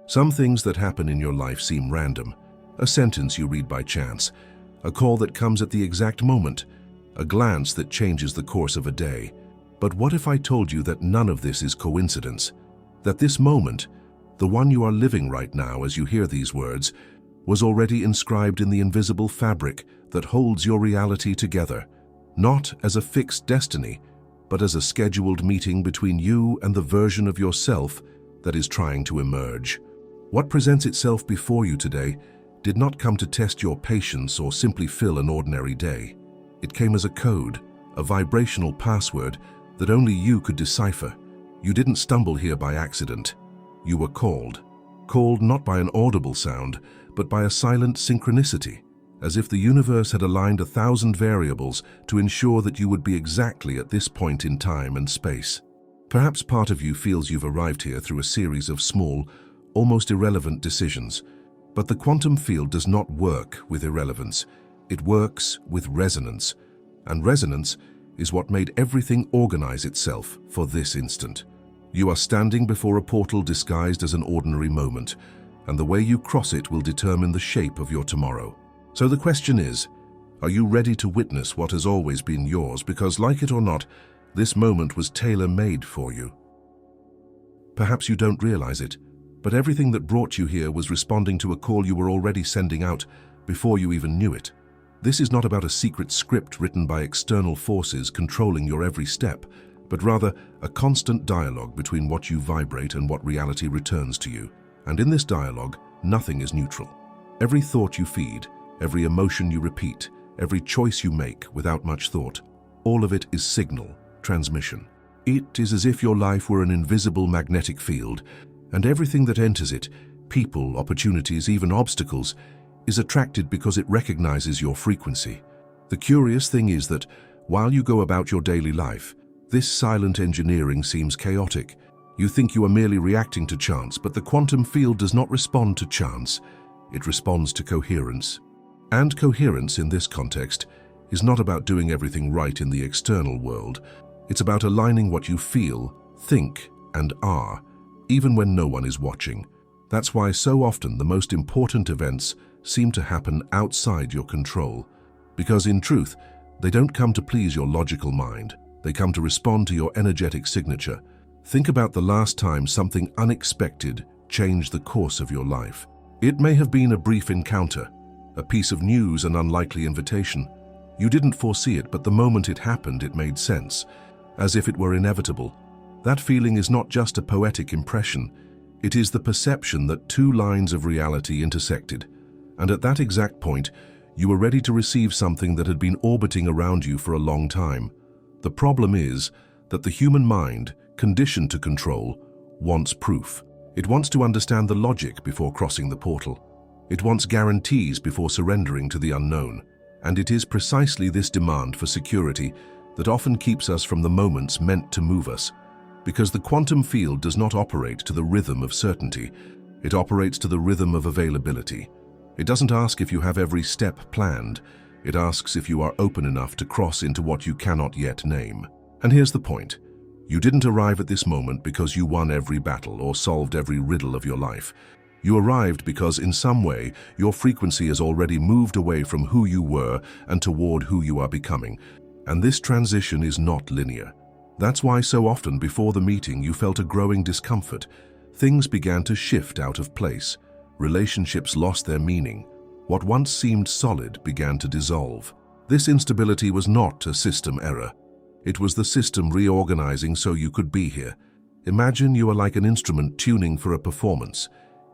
Some things that happen in your life seem random. A sentence you read by chance, a call that comes at the exact moment, a glance that changes the course of a day. But what if I told you that none of this is coincidence? That this moment, the one you are living right now as you hear these words, was already inscribed in the invisible fabric that holds your reality together, not as a fixed destiny, but as a scheduled meeting between you and the version of yourself that is trying to emerge. What presents itself before you today did not come to test your patience or simply fill an ordinary day. It came as a code, a vibrational password that only you could decipher. You didn't stumble here by accident. You were called. Called not by an audible sound, but by a silent synchronicity, as if the universe had aligned 1,000 variables to ensure that you would be exactly at this point in time and space. Perhaps part of you feels you've arrived here through a series of small, almost irrelevant decisions. But the quantum field does not work with irrelevance. It works with resonance. And resonance is what made everything organize itself for this instant. You are standing before a portal disguised as an ordinary moment, and the way you cross it will determine the shape of your tomorrow. So the question is, are you ready to witness what has always been yours? Because, like it or not, this moment was tailor-made for you. Perhaps you don't realize it, but everything that brought you here was responding to a call you were already sending out before you even knew it. This is not about a secret script written by external forces controlling your every step, but rather a constant dialogue between what you vibrate and what reality returns to you. And in this dialogue, nothing is neutral. Every thought you feed, every emotion you repeat, every choice you make without much thought, all of it is signal, transmission. It is as if your life were an invisible magnetic field, and everything that enters it, people, opportunities, even obstacles, is attracted because it recognizes your frequency. The curious thing is that, while you go about your daily life, this silent engineering seems chaotic. You think you are merely reacting to chance, but the quantum field does not respond to chance. It responds to coherence. And coherence, in this context, is not about doing everything right in the external world. It's about aligning what you feel, think, and are, even when no one is watching. That's why so often the most important events seem to happen outside your control. Because in truth, they don't come to please your logical mind. They come to respond to your energetic signature. Think about the last time something unexpected changed the course of your life. It may have been a brief encounter, a piece of news, an unlikely invitation. You didn't foresee it, but the moment it happened, it made sense, as if it were inevitable. That feeling is not just a poetic impression. It is the perception that two lines of reality intersected, and at that exact point, you were ready to receive something that had been orbiting around you for a long time. The problem is that the human mind, conditioned to control, wants proof. It wants to understand the logic before crossing the portal. It wants guarantees before surrendering to the unknown. And it is precisely this demand for security that often keeps us from the moments meant to move us. Because the quantum field does not operate to the rhythm of certainty. It operates to the rhythm of availability. It doesn't ask if you have every step planned. It asks if you are open enough to cross into what you cannot yet name. And here's the point. You didn't arrive at this moment because you won every battle or solved every riddle of your life. You arrived because in some way your frequency has already moved away from who you were and toward who you are becoming. And this transition is not linear. That's why so often before the meeting you felt a growing discomfort. Things began to shift out of place. Relationships lost their meaning. What once seemed solid began to dissolve. This instability was not a system error. It was the system reorganizing so you could be here. Imagine you are like an instrument tuning for a performance.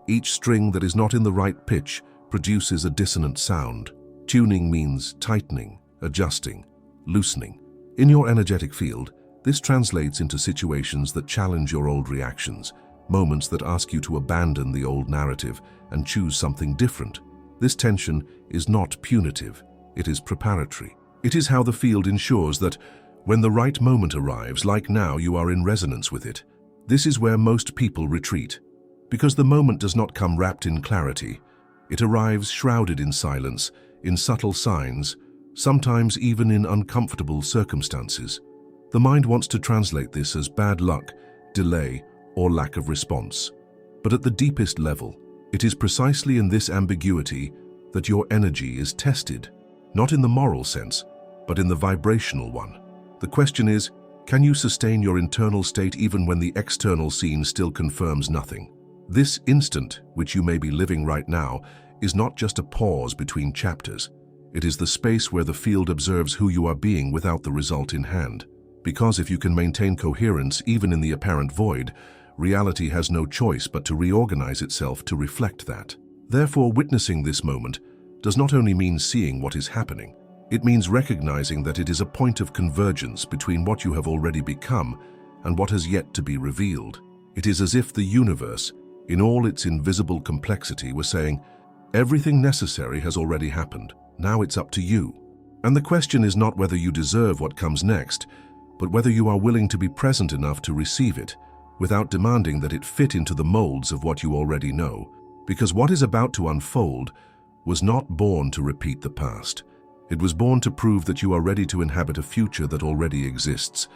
Each string that is not in the right pitch produces a dissonant sound. Tuning means tightening, adjusting, loosening. In your energetic field, this translates into situations that challenge your old reactions, moments that ask you to abandon the old narrative and choose something different. This tension is not punitive, it is preparatory. It is how the field ensures that when the right moment arrives, like now, you are in resonance with it. This is where most people retreat. Because the moment does not come wrapped in clarity. It arrives shrouded in silence, in subtle signs, sometimes even in uncomfortable circumstances. The mind wants to translate this as bad luck, delay, or lack of response. But at the deepest level, it is precisely in this ambiguity that your energy is tested, not in the moral sense, but in the vibrational one. The question is, can you sustain your internal state even when the external scene still confirms nothing? This instant, which you may be living right now, is not just a pause between chapters. It is the space where the field observes who you are being without the result in hand. Because if you can maintain coherence even in the apparent void, reality has no choice but to reorganize itself to reflect that. Therefore, witnessing this moment does not only mean seeing what is happening, it means recognizing that it is a point of convergence between what you have already become and what has yet to be revealed. It is as if the universe, in all its invisible complexity, were saying, everything necessary has already happened. Now it's up to you. And the question is not whether you deserve what comes next, but whether you are willing to be present enough to receive it, without demanding that it fit into the molds of what you already know. Because what is about to unfold was not born to repeat the past. It was born to prove that you are ready to inhabit a future that already exists,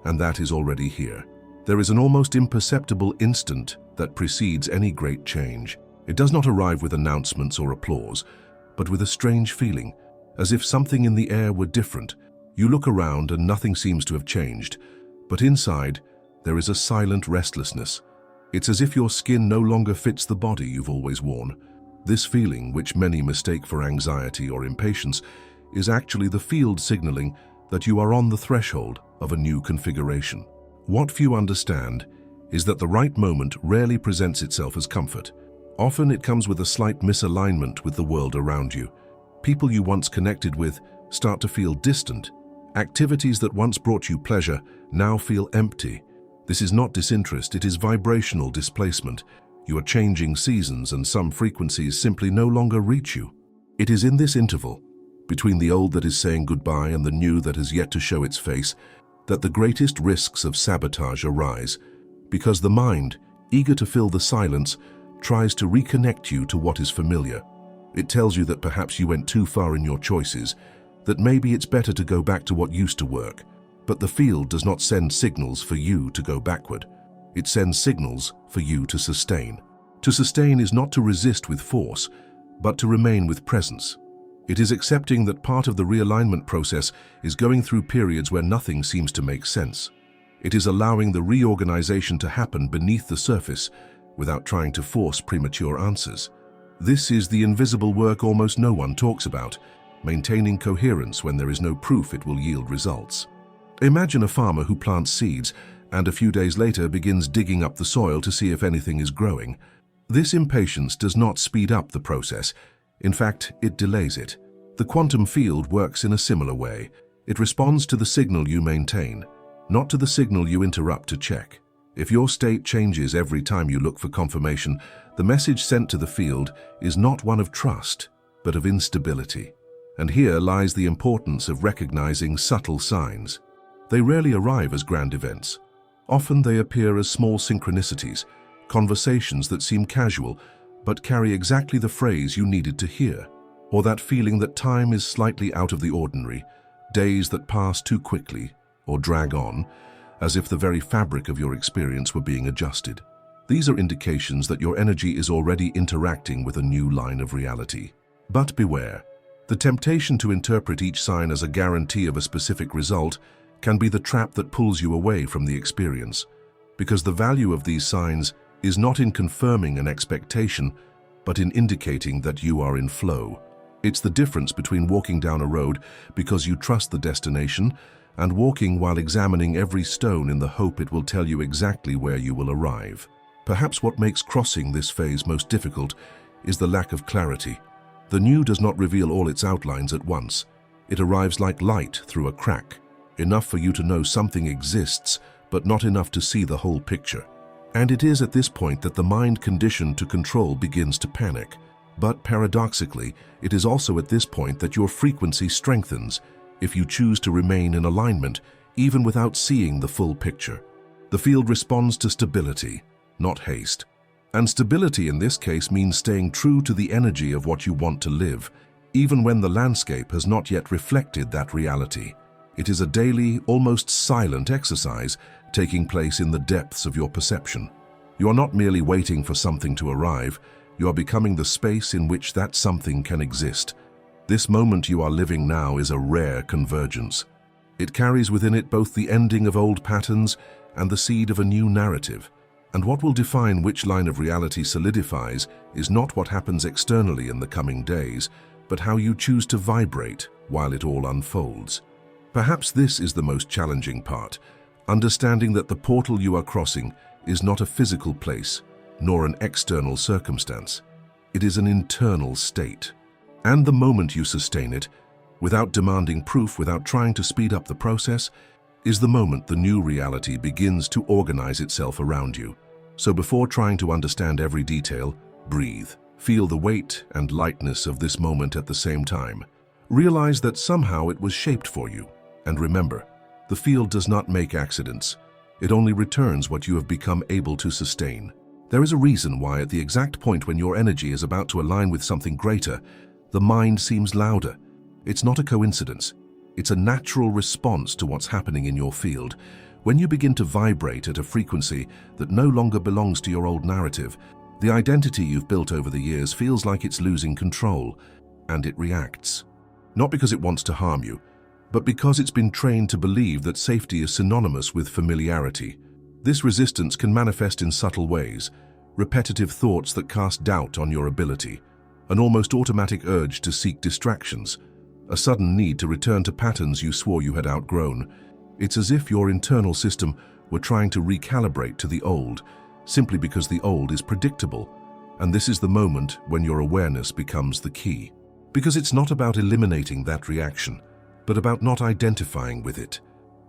and that is already here. There is an almost imperceptible instant that precedes any great change. It does not arrive with announcements or applause, but with a strange feeling, as if something in the air were different. You look around and nothing seems to have changed, but inside, there is a silent restlessness. It's as if your skin no longer fits the body you've always worn. This feeling, which many mistake for anxiety or impatience, is actually the field signaling that you are on the threshold of a new configuration. What few understand is that the right moment rarely presents itself as comfort. Often it comes with a slight misalignment with the world around you. People you once connected with start to feel distant. Activities that once brought you pleasure now feel empty. This is not disinterest, it is vibrational displacement. You are changing seasons and some frequencies simply no longer reach you. It is in this interval, between the old that is saying goodbye and the new that has yet to show its face, that the greatest risks of sabotage arise, because the mind, eager to fill the silence, tries to reconnect you to what is familiar. It tells you that perhaps you went too far in your choices, that maybe it's better to go back to what used to work. But the field does not send signals for you to go backward. It sends signals for you to sustain. To sustain is not to resist with force, but to remain with presence. It is accepting that part of the realignment process is going through periods where nothing seems to make sense. It is allowing the reorganization to happen beneath the surface without trying to force premature answers. This is the invisible work almost no one talks about, maintaining coherence when there is no proof it will yield results. Imagine a farmer who plants seeds and a few days later begins digging up the soil to see if anything is growing. This impatience does not speed up the process. In fact, it delays it. The quantum field works in a similar way. It responds to the signal you maintain, not to the signal you interrupt to check. If your state changes every time you look for confirmation, the message sent to the field is not one of trust, but of instability. And here lies the importance of recognizing subtle signs. They rarely arrive as grand events. Often they appear as small synchronicities, conversations that seem casual, but carry exactly the phrase you needed to hear, or that feeling that time is slightly out of the ordinary, days that pass too quickly or drag on, as if the very fabric of your experience were being adjusted. These are indications that your energy is already interacting with a new line of reality. But beware, the temptation to interpret each sign as a guarantee of a specific result can be the trap that pulls you away from the experience, because the value of these signs is not in confirming an expectation, but in indicating that you are in flow. It's the difference between walking down a road because you trust the destination and walking while examining every stone in the hope it will tell you exactly where you will arrive. Perhaps what makes crossing this phase most difficult is the lack of clarity. The new does not reveal all its outlines at once. It arrives like light through a crack, enough for you to know something exists, but not enough to see the whole picture. And it is at this point that the mind conditioned to control begins to panic. But paradoxically, it is also at this point that your frequency strengthens if you choose to remain in alignment, even without seeing the full picture. The field responds to stability, not haste. And stability in this case means staying true to the energy of what you want to live, even when the landscape has not yet reflected that reality. It is a daily, almost silent exercise taking place in the depths of your perception. You are not merely waiting for something to arrive, you are becoming the space in which that something can exist. This moment you are living now is a rare convergence. It carries within it both the ending of old patterns and the seed of a new narrative. And what will define which line of reality solidifies is not what happens externally in the coming days, but how you choose to vibrate while it all unfolds. Perhaps this is the most challenging part, understanding that the portal you are crossing is not a physical place, nor an external circumstance. It is an internal state. And the moment you sustain it, without demanding proof, without trying to speed up the process, is the moment the new reality begins to organize itself around you. So before trying to understand every detail, breathe. Feel the weight and lightness of this moment at the same time. Realize that somehow it was shaped for you. And remember, the field does not make accidents. It only returns what you have become able to sustain. There is a reason why at the exact point when your energy is about to align with something greater, the mind seems louder. It's not a coincidence. It's a natural response to what's happening in your field. When you begin to vibrate at a frequency that no longer belongs to your old narrative, the identity you've built over the years feels like it's losing control, and it reacts. Not because it wants to harm you, but because it's been trained to believe that safety is synonymous with familiarity. This resistance can manifest in subtle ways: repetitive thoughts that cast doubt on your ability, an almost automatic urge to seek distractions, a sudden need to return to patterns you swore you had outgrown. It's as if your internal system were trying to recalibrate to the old, simply because the old is predictable. And this is the moment when your awareness becomes the key. Because it's not about eliminating that reaction, but about not identifying with it.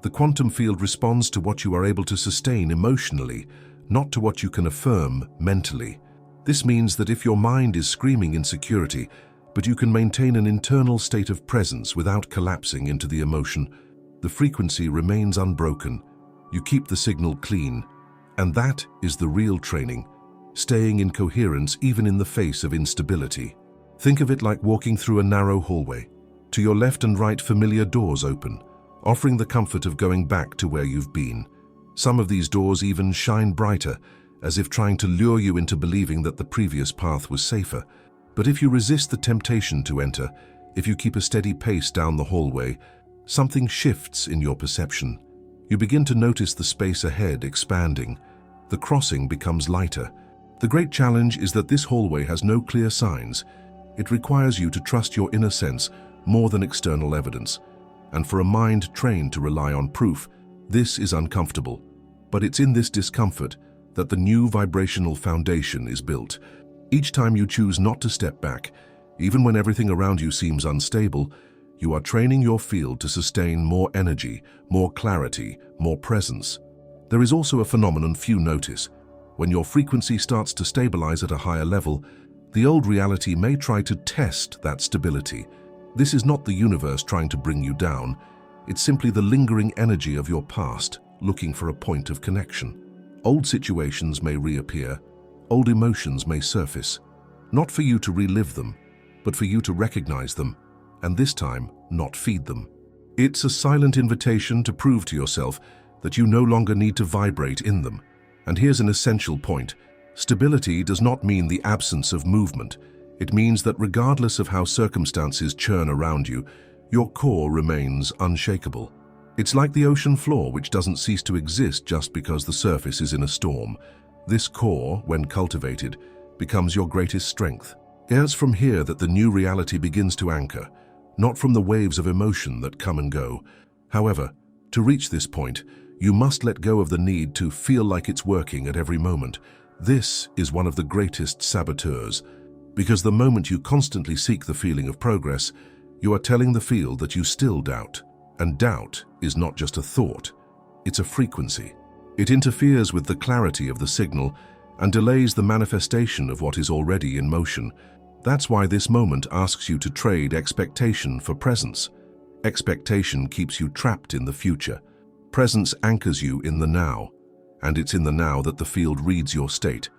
The quantum field responds to what you are able to sustain emotionally, not to what you can affirm mentally. This means that if your mind is screaming insecurity, but you can maintain an internal state of presence without collapsing into the emotion, the frequency remains unbroken. You keep the signal clean. And that is the real training, staying in coherence even in the face of instability. Think of it like walking through a narrow hallway. To your left and right, familiar doors open, offering the comfort of going back to where you've been. Some of these doors even shine brighter, as if trying to lure you into believing that the previous path was safer. But if you resist the temptation to enter, if you keep a steady pace down the hallway, something shifts in your perception. You begin to notice the space ahead expanding. The crossing becomes lighter. The great challenge is that this hallway has no clear signs. It requires you to trust your inner sense more than external evidence. And for a mind trained to rely on proof, this is uncomfortable. But it's in this discomfort that the new vibrational foundation is built. Each time you choose not to step back, even when everything around you seems unstable, you are training your field to sustain more energy, more clarity, more presence. There is also a phenomenon few notice. When your frequency starts to stabilize at a higher level, the old reality may try to test that stability. This is not the universe trying to bring you down. It's simply the lingering energy of your past, looking for a point of connection. Old situations may reappear. Old emotions may surface. Not for you to relive them, but for you to recognize them, and this time, not feed them. It's a silent invitation to prove to yourself that you no longer need to vibrate in them. And here's an essential point. Stability does not mean the absence of movement. It means that regardless of how circumstances churn around you, your core remains unshakable. It's like the ocean floor, which doesn't cease to exist just because the surface is in a storm. This core, when cultivated, becomes your greatest strength. It's from here that the new reality begins to anchor, not from the waves of emotion that come and go. However, to reach this point, you must let go of the need to feel like it's working at every moment. This is one of the greatest saboteurs, because the moment you constantly seek the feeling of progress, you are telling the field that you still doubt. And doubt is not just a thought, it's a frequency. It interferes with the clarity of the signal and delays the manifestation of what is already in motion. That's why this moment asks you to trade expectation for presence. Expectation keeps you trapped in the future. Presence anchors you in the now, and it's in the now that the field reads your state.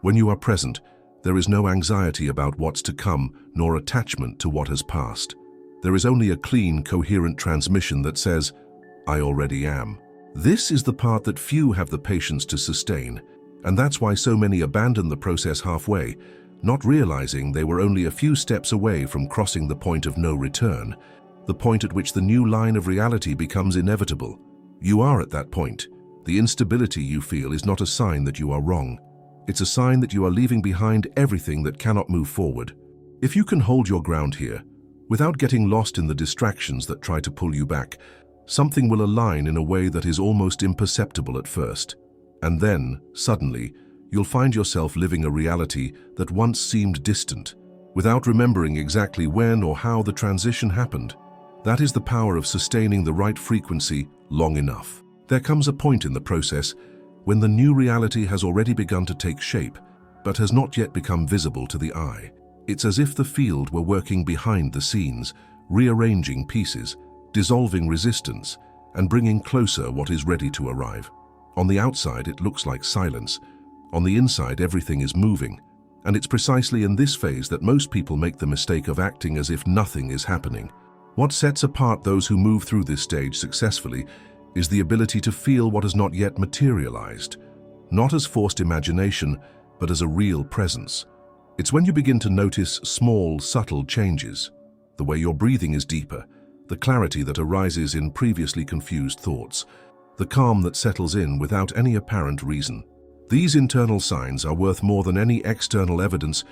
When you are present, there is no anxiety about what's to come, nor attachment to what has passed. There is only a clean, coherent transmission that says, "I already am." This is the part that few have the patience to sustain. And that's why so many abandon the process halfway, not realizing they were only a few steps away from crossing the point of no return, the point at which the new line of reality becomes inevitable. You are at that point. The instability you feel is not a sign that you are wrong. It's a sign that you are leaving behind everything that cannot move forward. If you can hold your ground here, without getting lost in the distractions that try to pull you back, something will align in a way that is almost imperceptible at first. And then, suddenly, you'll find yourself living a reality that once seemed distant, without remembering exactly when or how the transition happened. That is the power of sustaining the right frequency long enough. There comes a point in the process when the new reality has already begun to take shape, but has not yet become visible to the eye. It's as if the field were working behind the scenes, rearranging pieces, dissolving resistance, and bringing closer what is ready to arrive. On the outside, it looks like silence. On the inside, everything is moving. And it's precisely in this phase that most people make the mistake of acting as if nothing is happening. What sets apart those who move through this stage successfully is the ability to feel what has not yet materialized, not as forced imagination, but as a real presence. It's when you begin to notice small, subtle changes, the way your breathing is deeper, the clarity that arises in previously confused thoughts, the calm that settles in without any apparent reason. These internal signs are worth more than any external evidence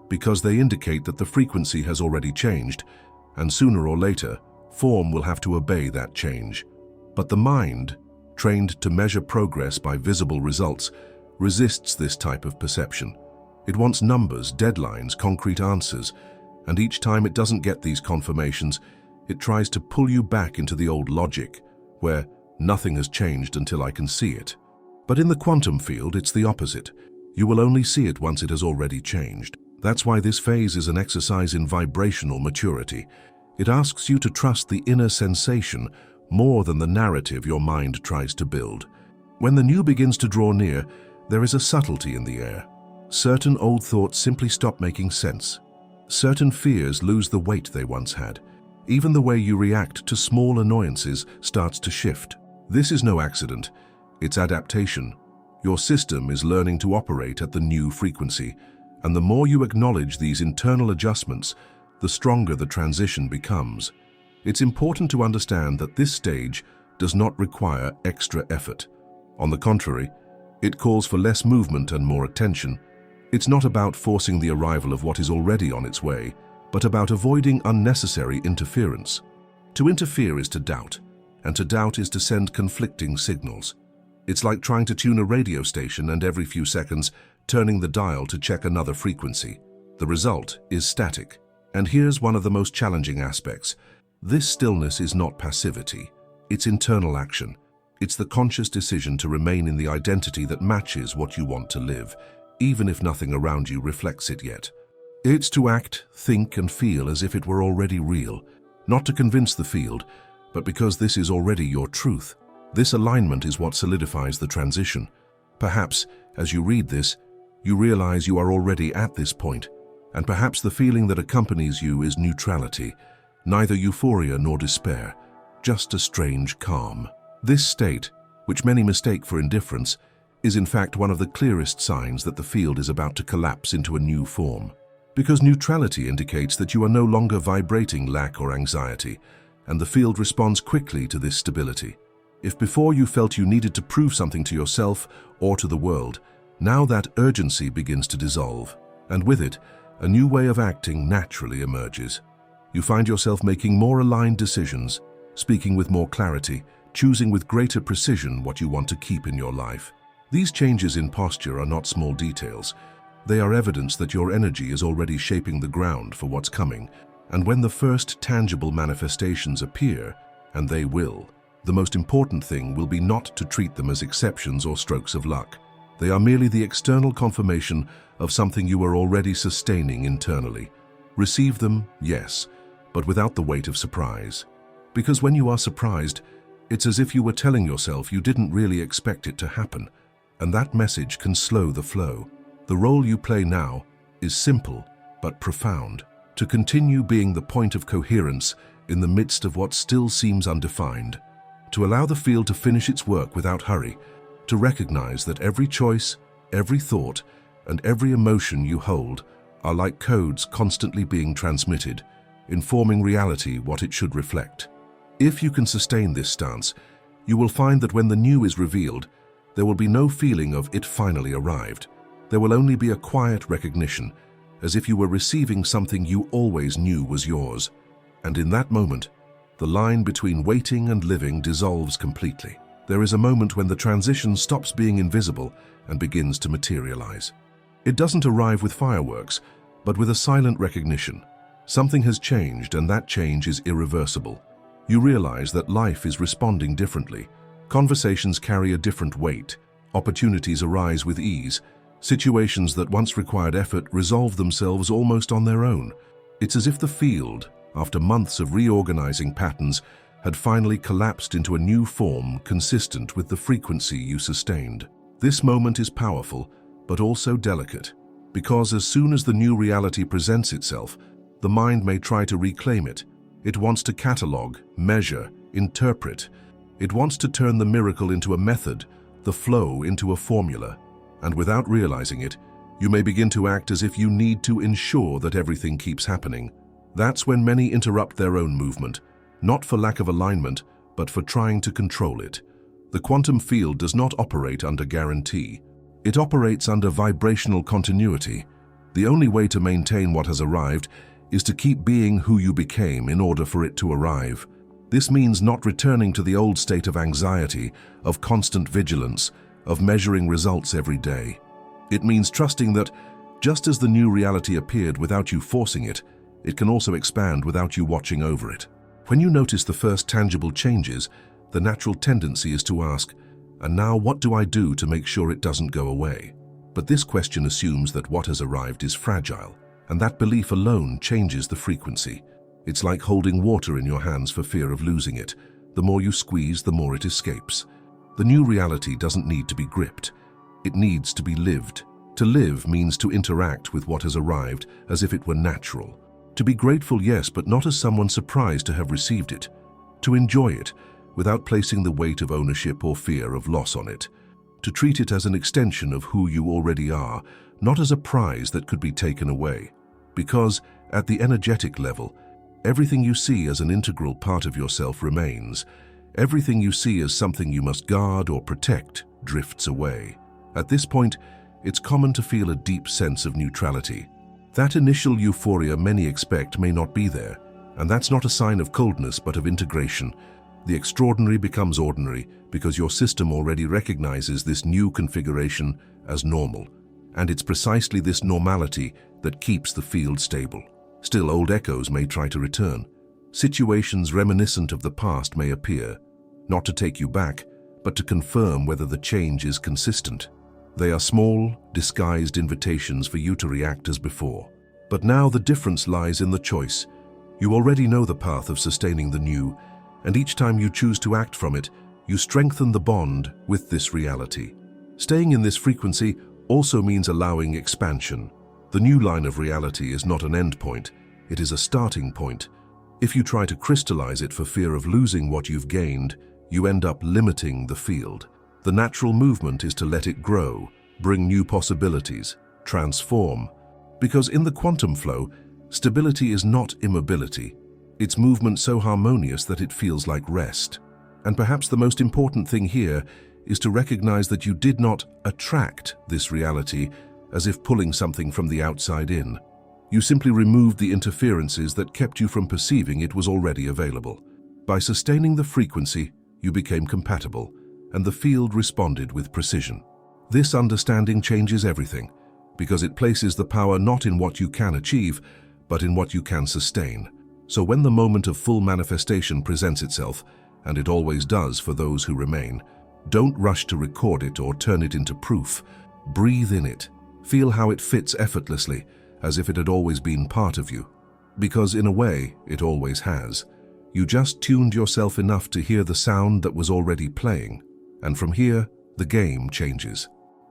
because they indicate that the frequency has already changed, and sooner or later, form will have to obey that change. But the mind, trained to measure progress by visible results, resists this type of perception. It wants numbers, deadlines, concrete answers, and each time it doesn't get these confirmations, it tries to pull you back into the old logic, where nothing has changed until I can see it. But in the quantum field, it's the opposite. You will only see it once it has already changed. That's why this phase is an exercise in vibrational maturity. It asks you to trust the inner sensation more than the narrative your mind tries to build. When the new begins to draw near, there is a subtlety in the air. Certain old thoughts simply stop making sense. Certain fears lose the weight they once had. Even the way you react to small annoyances starts to shift. This is no accident. It's adaptation. Your system is learning to operate at the new frequency, and the more you acknowledge these internal adjustments, the stronger the transition becomes. It's important to understand that this stage does not require extra effort. On the contrary, it calls for less movement and more attention. It's not about forcing the arrival of what is already on its way, but about avoiding unnecessary interference. To interfere is to doubt, and to doubt is to send conflicting signals. It's like trying to tune a radio station and every few seconds turning the dial to check another frequency. The result is static. And here's one of the most challenging aspects. This stillness is not passivity. It's internal action. It's the conscious decision to remain in the identity that matches what you want to live, even if nothing around you reflects it yet. It's to act, think, and feel as if it were already real, not to convince the field, but because this is already your truth. This alignment is what solidifies the transition. Perhaps, as you read this, you realize you are already at this point, and perhaps the feeling that accompanies you is neutrality, neither euphoria nor despair, just a strange calm. This state, which many mistake for indifference, is in fact one of the clearest signs that the field is about to collapse into a new form. Because neutrality indicates that you are no longer vibrating lack or anxiety, and the field responds quickly to this stability. If before you felt you needed to prove something to yourself or to the world, now that urgency begins to dissolve, and with it, a new way of acting naturally emerges. You find yourself making more aligned decisions, speaking with more clarity, choosing with greater precision what you want to keep in your life. These changes in posture are not small details. They are evidence that your energy is already shaping the ground for what's coming, and when the first tangible manifestations appear, and they will, the most important thing will be not to treat them as exceptions or strokes of luck. They are merely the external confirmation of something you are already sustaining internally. Receive them, yes, but without the weight of surprise. Because when you are surprised, it's as if you were telling yourself you didn't really expect it to happen, and that message can slow the flow. The role you play now is simple but profound. To continue being the point of coherence in the midst of what still seems undefined. To allow the field to finish its work without hurry. To recognize that every choice, every thought, and every emotion you hold are like codes constantly being transmitted, informing reality what it should reflect. If you can sustain this stance, you will find that when the new is revealed, there will be no feeling of it finally arrived. There will only be a quiet recognition, as if you were receiving something you always knew was yours. And in that moment, the line between waiting and living dissolves completely. There is a moment when the transition stops being invisible and begins to materialize. It doesn't arrive with fireworks, but with a silent recognition. Something has changed, and that change is irreversible. You realize that life is responding differently. Conversations carry a different weight. Opportunities arise with ease. Situations that once required effort resolve themselves almost on their own. It's as if the field, after months of reorganizing patterns, had finally collapsed into a new form consistent with the frequency you sustained. This moment is powerful, but also delicate, because as soon as the new reality presents itself, the mind may try to reclaim it. It wants to catalog, measure, interpret. It wants to turn the miracle into a method, the flow into a formula. And without realizing it, you may begin to act as if you need to ensure that everything keeps happening. That's when many interrupt their own movement, not for lack of alignment, but for trying to control it. The quantum field does not operate under guarantee. It operates under vibrational continuity. The only way to maintain what has arrived is to keep being who you became in order for it to arrive. This means not returning to the old state of anxiety, of constant vigilance, of measuring results every day. It means trusting that, just as the new reality appeared without you forcing it, it can also expand without you watching over it. When you notice the first tangible changes, the natural tendency is to ask, "And now what do I do to make sure it doesn't go away?" But this question assumes that what has arrived is fragile, and that belief alone changes the frequency. It's like holding water in your hands for fear of losing it. The more you squeeze, the more it escapes. The new reality doesn't need to be gripped. It needs to be lived. To live means to interact with what has arrived as if it were natural. To be grateful, yes, but not as someone surprised to have received it. To enjoy it, without placing the weight of ownership or fear of loss on it. To treat it as an extension of who you already are, not as a prize that could be taken away. Because, at the energetic level, everything you see as an integral part of yourself remains. Everything you see as something you must guard or protect drifts away. At this point, it's common to feel a deep sense of neutrality. That initial euphoria many expect may not be there, and that's not a sign of coldness but of integration. The extraordinary becomes ordinary because your system already recognizes this new configuration as normal, and it's precisely this normality that keeps the field stable. Still, old echoes may try to return. Situations reminiscent of the past may appear, not to take you back, but to confirm whether the change is consistent. They are small, disguised invitations for you to react as before. But now the difference lies in the choice. You already know the path of sustaining the new, and each time you choose to act from it, you strengthen the bond with this reality. Staying in this frequency also means allowing expansion. The new line of reality is not an end point, it is a starting point. If you try to crystallize it for fear of losing what you've gained, you end up limiting the field. The natural movement is to let it grow, bring new possibilities, transform. Because in the quantum flow, stability is not immobility. It's movement so harmonious that it feels like rest. And perhaps the most important thing here is to recognize that you did not attract this reality as if pulling something from the outside in. You simply removed the interferences that kept you from perceiving it was already available. By sustaining the frequency, you became compatible, and the field responded with precision. This understanding changes everything, because it places the power not in what you can achieve, but in what you can sustain. So when the moment of full manifestation presents itself, and it always does for those who remain, don't rush to record it or turn it into proof. Breathe in it. Feel how it fits effortlessly, as if it had always been part of you. Because in a way, it always has. You just tuned yourself enough to hear the sound that was already playing. And from here, the game changes.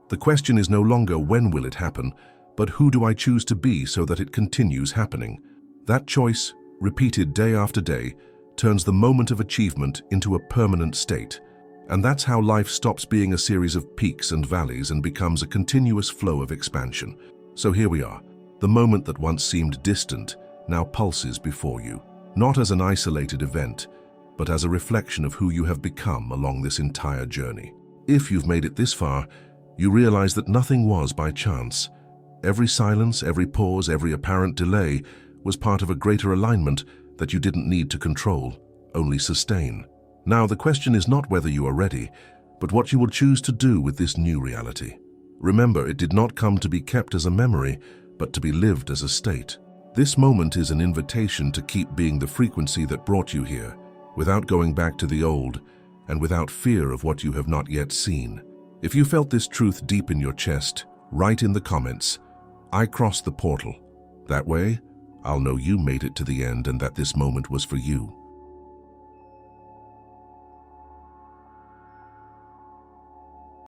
The question is no longer when will it happen, but who do I choose to be so that it continues happening? That choice, repeated day after day, turns the moment of achievement into a permanent state. And that's how life stops being a series of peaks and valleys and becomes a continuous flow of expansion. So here we are. The moment that once seemed distant now pulses before you, not as an isolated event, but as a reflection of who you have become along this entire journey. If you've made it this far, you realize that nothing was by chance. Every silence, every pause, every apparent delay was part of a greater alignment that you didn't need to control, only sustain. Now, the question is not whether you are ready, but what you will choose to do with this new reality. Remember, it did not come to be kept as a memory, but to be lived as a state. This moment is an invitation to keep being the frequency that brought you here, without going back to the old, and without fear of what you have not yet seen. If you felt this truth deep in your chest, write in the comments, "I crossed the portal." That way, I'll know you made it to the end and that this moment was for you.